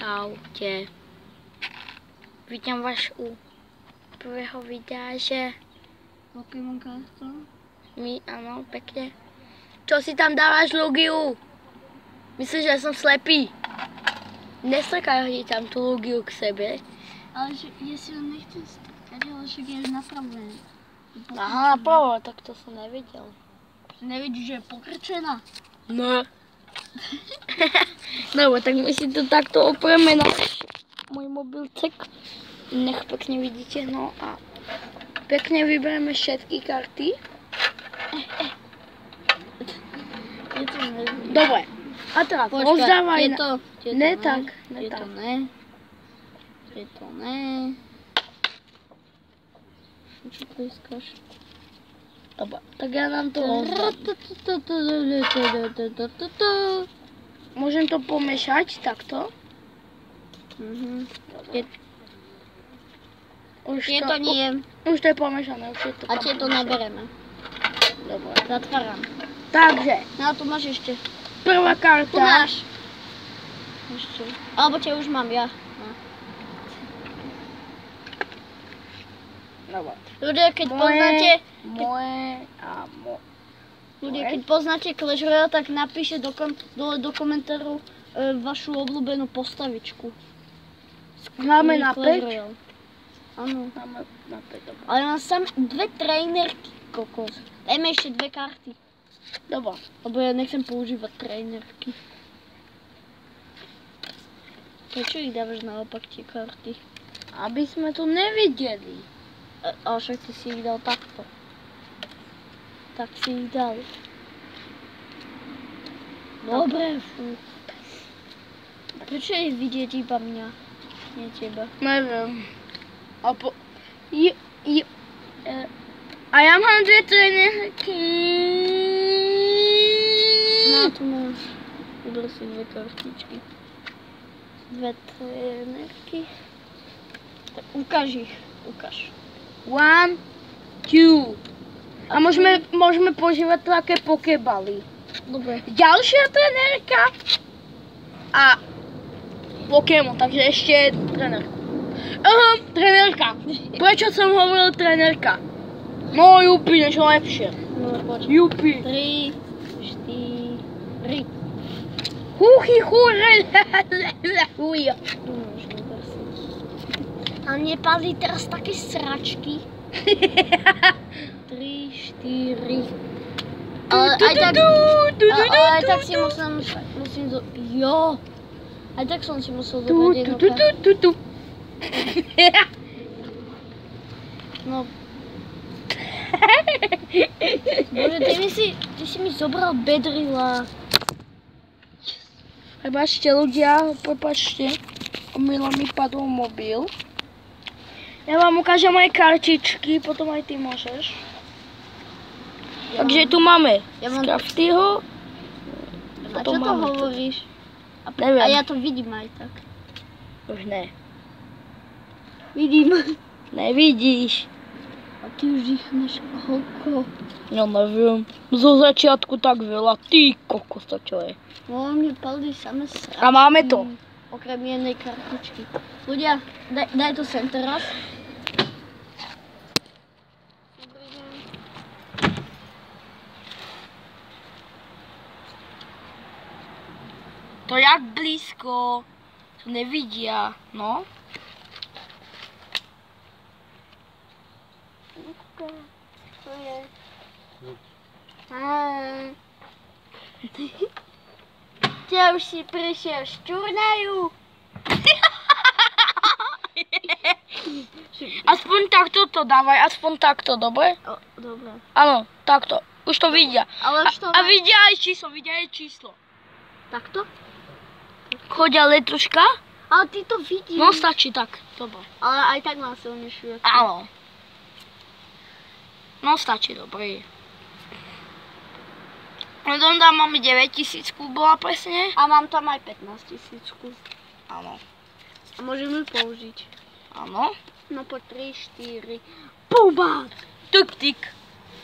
Čaute. Vítam vás u prvého videa, že... Pokémonkárstvo? My, áno, pekne. Čo si tam dávaš, Lugiu? Myslíš, že som slepý? Nestrkaj tam tú Lugiu k sebe. Ale že ja si ho nechcem strkať, ale však je už napravené. Aha, napravo, tak to som nevidel. Nevidíš, že je pokrčená? No. Dobre, tak my si to takto opreme na môj mobilcek. Nech pekne vidíte, no a pekne vyberieme všetky karty. Dobre, a teraz rozdávaj na... Ne tak, ne tak. Je to ne. Čo pískaš? Dobre, tak ja nám to rozdám. Môžem to pomiešať takto? Už to nie. Už to je pomiešané, už je to. A to nabereme. Dobre. Zatváram. Takže. No tu máš ešte. Prvá karta. Tu máš. Ešte. Alebo už mám ja. Dobre. Ľudia, keď poznáte... Ľudia, keď poznáte Clash Royale, tak napíšte do komentáru vašu obľúbenú postavičku. Máme na 5? Áno. Máme na 5, ale mám sam dve trénerky, kokos. Dajme ešte dve karty. Dobre. Lebo ja nechcem používať trénerky. Prečo ich dávaš naopak tie karty? Aby sme to nevideli. Ale však ty si ich dal takto. Tak si ich dal. Dobre, fú. Prečo je vidieť iba mňa? Nie teba. Neviem. A ja mám dve trénerky. No, tu máš. Vybral si dve kartičky. Dve trénerky. Tak ukáž ich. Ukáž. 1, 2. A môžeme používať také pokebaly. Dobre. Ďalšia trenérka a Pokémon, takže ešte trenérka. Trenérka. Prečo som hovoril trenérka? No, Jupi, niečo lepšie. No, poď. Jupi. 3, 4. Huchy, hure, hujo. A mne padli teraz také sračky. 3, 4. Ale aj tak si musím Aj tak som si musel zobrať jednu kartu. No. Bože, ty si mi zobral Bedrilla. Prepačte ľudia, prepačte. Omylom mi padol mobil. Ja vám ukážem moje kartičky, potom aj ty môžeš. Takže tu máme Scraftyho. A čo to hovoríš? Neviem. A ja to vidím aj tak. Už ne. Vidím. Nevidíš. A ty už ich máš koľko? Ja neviem. Zo začiatku tak veľa. Ty kokos, to čo je. No, mne padli same sračky. A máme to. Okrem jednej kartičky. Ľudia, daj to sem teraz. To jak blízko. To nevidia, no. To je. Ťa už si prišiel z turnaju. Aspoň takto to dávaj, aspoň takto, dobre? Dobre. Áno, takto. Už to vidia. Ale už to a vidia aj číslo, Takto? Chodia letuška? Ale ty to vidíš. No stačí tak, dobre. Ale aj tak mám silnejšiu. Áno. No stačí, dobre. Tam máme 9000 bola presne. A mám tam aj 15 000. Áno. A môžeme použiť. Áno. No po 3, 4. Púbák! Tuk tik.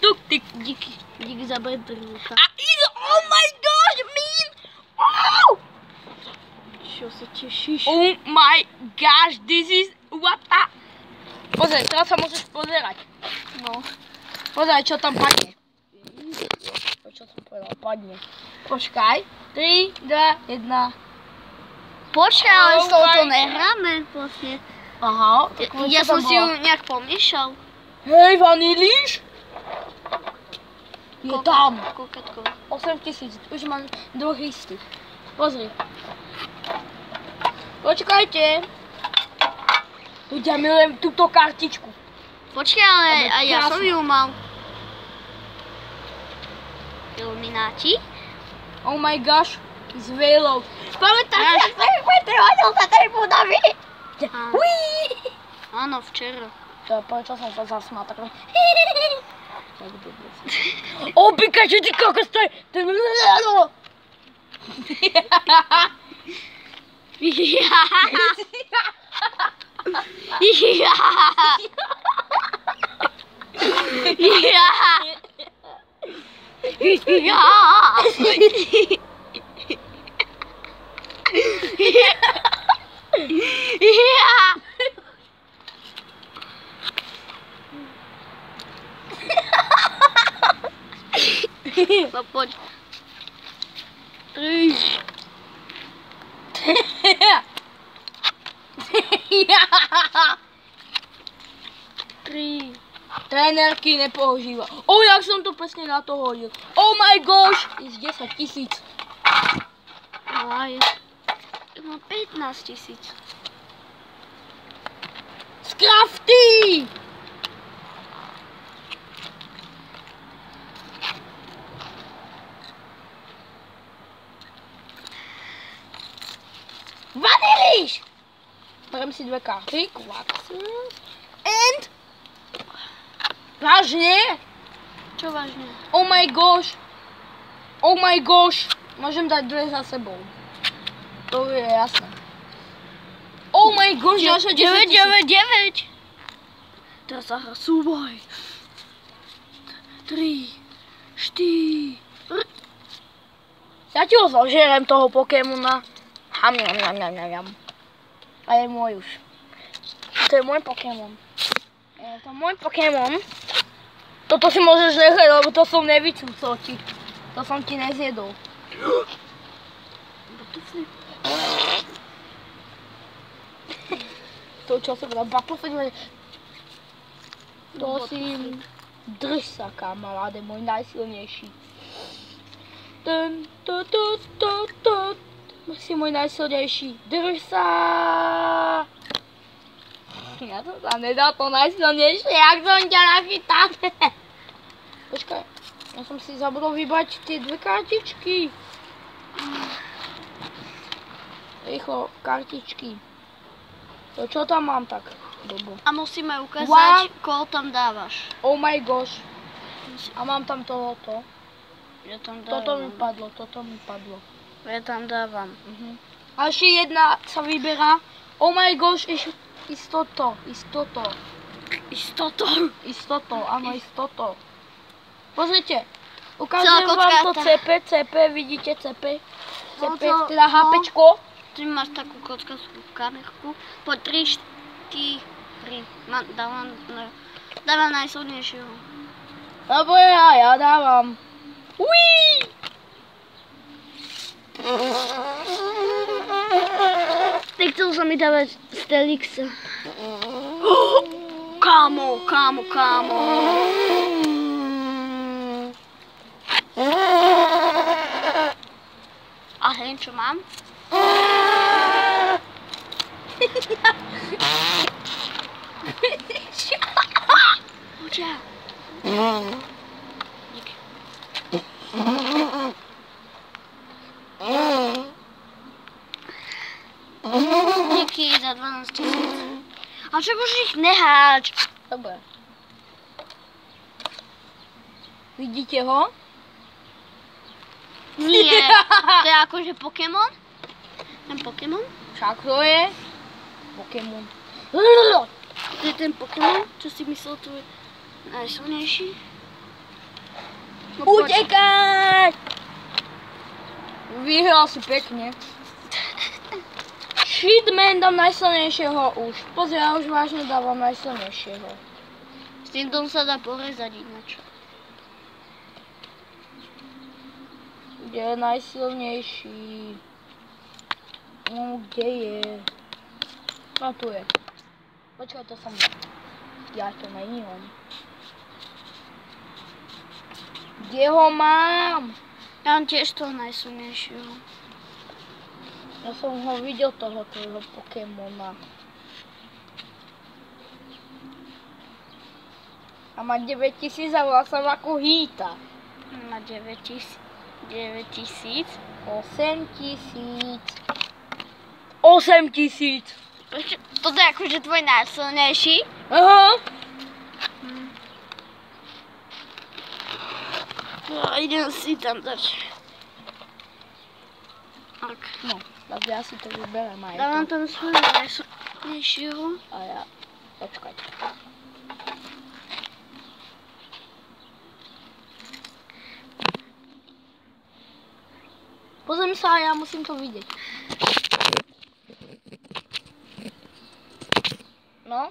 Tuk tik. Díky za bedrúka. A oh my gosh, mean! Oh! Čo sa tešíš. Oh my gosh, this is what the... Pozri, teraz sa môžeš pozerať. No. Pozeraj, čo tam padne. Čo som povedal, padne. Počkaj. 3, 2, 1. Počkaj, ale s touto nehráme vlastne. Aha. Ja som si ju nejak pomiešal. Hej, vanilíš? Je tam. Koľko? 8000. Už mám druhý. Pozri. Počkajte. Ja milujem túto kartičku. Počkaj, ale aj ja som ju mal. Ilumináti. Oh my gosh. It's very low. Pamätáš, že ty hodil sa tej budovy? Áno, včera. Prečo som sa zasmál takhle? O, Pikachu, ty kokos, to je... No poď. 3. Trénerky nepoužíva. Jak som to presne na to hodil. Oh my gosh! Je 10 000. Aj. No 15 000. Scrafty! Vanilíš! Berem si 2 karty. And... Vážne? Čo vážne? Oh my gosh. Oh my gosh. Môžem dať 2 za sebou. To je jasné. Oh my gosh, ďalšia 10 000. 9. Teraz sa hrá súboj. 3, 4. Ja ti ho zožerem, toho Pokémona. Ham. A je môj už. To je môj Pokémon. Je to môj Pokémon. Toto si môžeš nechať, lebo to som nevycúcol ti. To som ti nezjedol. To čo som povedal, Battlefield. To si... Drž sa, kamaráde, môj najsilnejší. Si môj najsilnejší. Drž sa! Ja som sa nedal to najsilnejšie, jak som ťa nachytal. Počkaj, ja som si zabudol vybrať tie 2 kartičky. Rýchlo, kartičky. To čo tam mám tak? Dobu. A musíme ukázať, koho tam dávaš. Oh my gosh. A mám tam tohoto. Ja tam dávam. Toto mi padlo. Ja tam dávam. A ešte jedna sa vyberá. Oh my gosh, istoto. Áno, istoto. Pozrite, ukážem vám to CP, vidíte CP? Teda HPčko. Tu máš takú kockaskú kamerku. Po 3, 4. Dávam najsilnejšieho. Lebo ja dávam. Uííí! Nechcel sa mi dávať Stelixa. Kámo. A hej, čo mám? Poďa. Díky za 12 000. A čo môžeš ich nehať? Dobre. Vidíte ho? Nie. To je akože Pokémon? Ten Pokémon? Však to je Pokémon. To je ten Pokémon, čo si myslel, to je najsilnejší? No, utekaj! Vyhral si pekne. Shitman, dám najsilnejšieho už. Pozri, ja už vážne dávam najsilnejšieho. S týmto sa dá porezať ináč. Kde je najsilnejší? No, kde je? No, tu je. Počkaj, to som... Ja, to není on. Kde ho mám? Ja mám tiež toho najsilnejšieho. Ja som ho videl, toho tvojho Pokémona. A má 9000 a volá sa ako Hýta. Má 9000. 8000. 8000. Toto je akože tvoj najsilnejší? Aha. Idem si tam dať. Tak. No, tak ja si to vyberiem aj Dávam to. tam svojho najsilnejšieho. A ja, počkajte. Pozriem sa a ja musím to vidieť. No?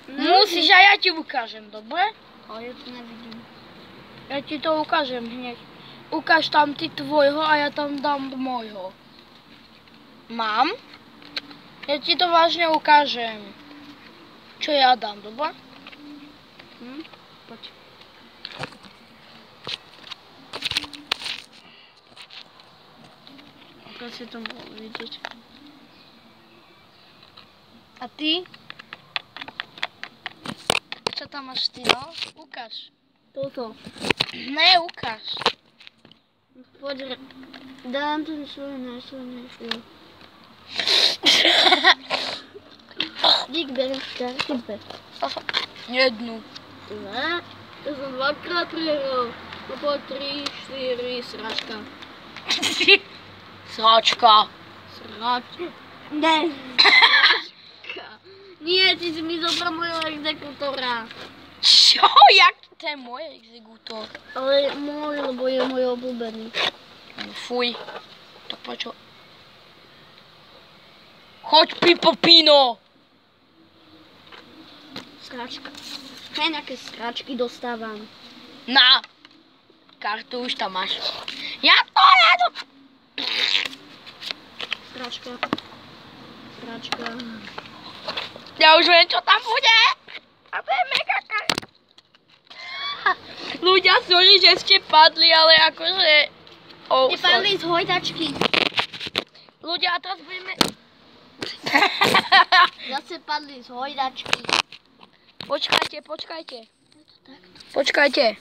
Musíš a ja ti ukážem, dobre? Ale ja to nevidím. Ja ti to ukážem hneď. Ukáž tam ty tvojho a ja tam dám môjho. Mám? Ja ti to vážne ukážem. Čo ja dám, dobre? Poď. Ako si to mohol vidieť. A ty? Čo tam máš ty, no? Ukáž. Toto. Ne, ukáž. Poď, dám ten svoj najsilnejší. Dík, berem karty B. Jednu. Ne, to som dvakrát prehral. To bolo 3, 4, sračka. Sračka. Sračka. Ne. Sračka. Nie, ty si mi zobral mojho exekútora. Čo? Jak? To je môj exekútor. Ale môj, lebo je môj obľúbený. Fuj. Tak počo. Choď, Pipopino. Sračka. Aj nejaké sračky dostávam. Na. Kartu už tam máš. Ja to. Sračka. Sračka. Ja už viem, čo tam bude. A to je mega karta. Ľudia, sorry, že ste padli, ale akože... Nepadli z hojdačky. Ľudia, a teraz budeme... Zase padli z hojdačky. Počkajte. Počkajte.